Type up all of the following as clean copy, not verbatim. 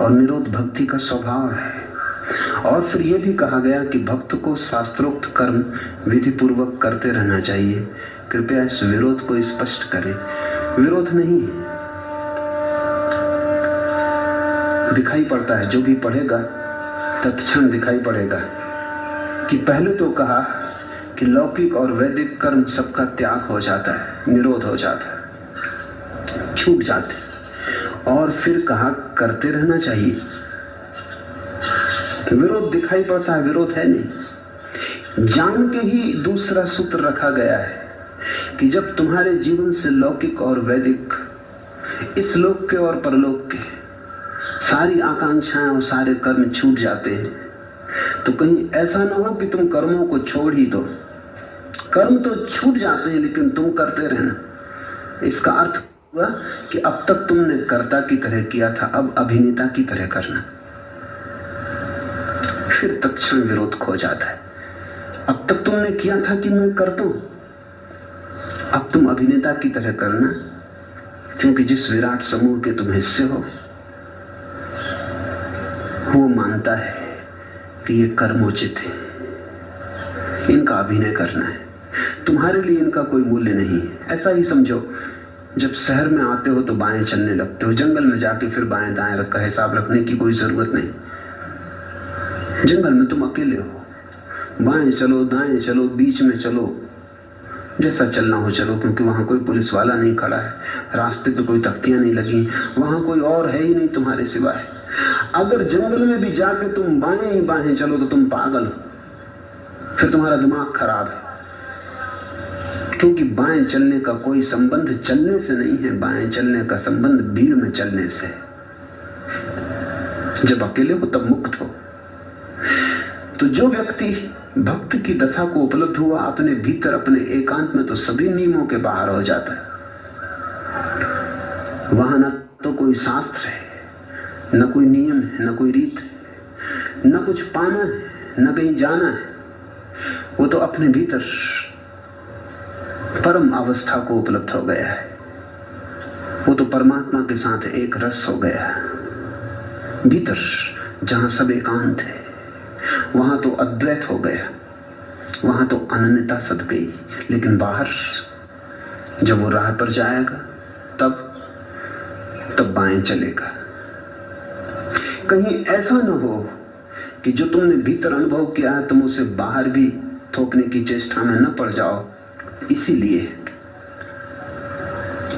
और निरोध भक्ति का स्वभाव है। और फिर यह भी कहा गया कि भक्त को शास्त्रोक्त कर्म विधि पूर्वक करते रहना चाहिए। कृपया इस विरोध को स्पष्ट करें। विरोध नहीं है, दिखाई पड़ता है, जो भी पढ़ेगा तत्क्षण दिखाई पड़ेगा कि पहले तो कहा कि लौकिक और वैदिक कर्म सबका त्याग हो जाता है, निरोध हो जाता है, छूट जाते, और फिर कहा करते रहना चाहिए। विरोध दिखाई पड़ता है, विरोध है नहीं। जान के ही दूसरा सूत्र रखा गया है कि जब तुम्हारे जीवन से लौकिक और वैदिक, इस लोक के और परलोक के सारी आकांक्षाएं और सारे कर्म छूट जाते हैं, तो कहीं ऐसा ना हो कि तुम कर्मों को छोड़ ही दो। कर्म तो छूट जाते हैं लेकिन तुम करते रहना। इसका अर्थ हुआ कि अब तक तुमने कर्ता की तरह किया था, अब अभिनेता की तरह करना। फिर तत्क्षण विरोध खो जाता है। अब तक तुमने किया था कि मैं करता हूं, अब तुम अभिनेता की तरह करना, क्योंकि जिस विराट समूह के तुम हिस्से हो वो मानता है कि ये कर्मोचित है, इनका अभिनय करना है, तुम्हारे लिए इनका कोई मूल्य नहीं है। ऐसा ही समझो, जब शहर में आते हो तो बाएं चलने लगते हो, जंगल में जाके फिर बाएं दाएं रखा हिसाब रखने की कोई जरूरत नहीं। जंगल में तुम अकेले हो, बाएं चलो दाएं चलो बीच में चलो, जैसा चलना हो चलो, क्योंकि वहां कोई पुलिस वाला नहीं खड़ा है, रास्ते पे कोई तख्तियां नहीं लगी, वहां कोई और है ही नहीं तुम्हारे सिवाय। अगर जंगल में भी जाके तुम बाएं ही बाएं चलो तो तुम पागल हो, फिर तुम्हारा दिमाग खराब है, क्योंकि बाएं चलने का कोई संबंध चलने से नहीं है, बाएं चलने का संबंध भीड़ में चलने से है। जब अकेले हो तब मुक्त हो। तो जो व्यक्ति भक्त की दशा को उपलब्ध हुआ अपने भीतर, अपने एकांत में, तो सभी नियमों के बाहर हो जाता है। वहां न तो कोई शास्त्र है, न कोई नियम है, न कोई रीत है, न कुछ पाना है, न कहीं जाना है। वो तो अपने भीतर परम अवस्था को उपलब्ध हो गया है। वो तो परमात्मा के साथ एक रस हो गया है। भीतर जहां सब एकांत है वहां तो अद्वैत हो गया, वहां तो अनन्यता सद गई। लेकिन बाहर जब वो राह पर जाएगा तब बाएं चलेगा। कहीं ऐसा न हो कि जो तुमने भीतर अनुभव किया है तुम उसे बाहर भी थोपने की चेष्टा में न पड़ जाओ। इसीलिए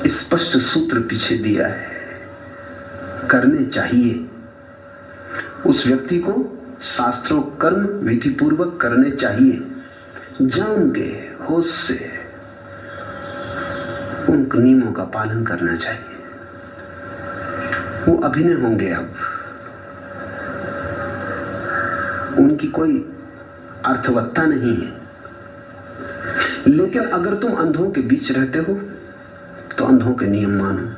स्पष्ट सूत्र पीछे दिया है, करने चाहिए। उस व्यक्ति को शास्त्रों कर्म विधि पूर्वक करने चाहिए, जान के होश से उन नियमों का पालन करना चाहिए। वो अभिनय होंगे, अब उनकी कोई अर्थवत्ता नहीं है। लेकिन अगर तुम अंधों के बीच रहते हो तो अंधों के नियम मानो।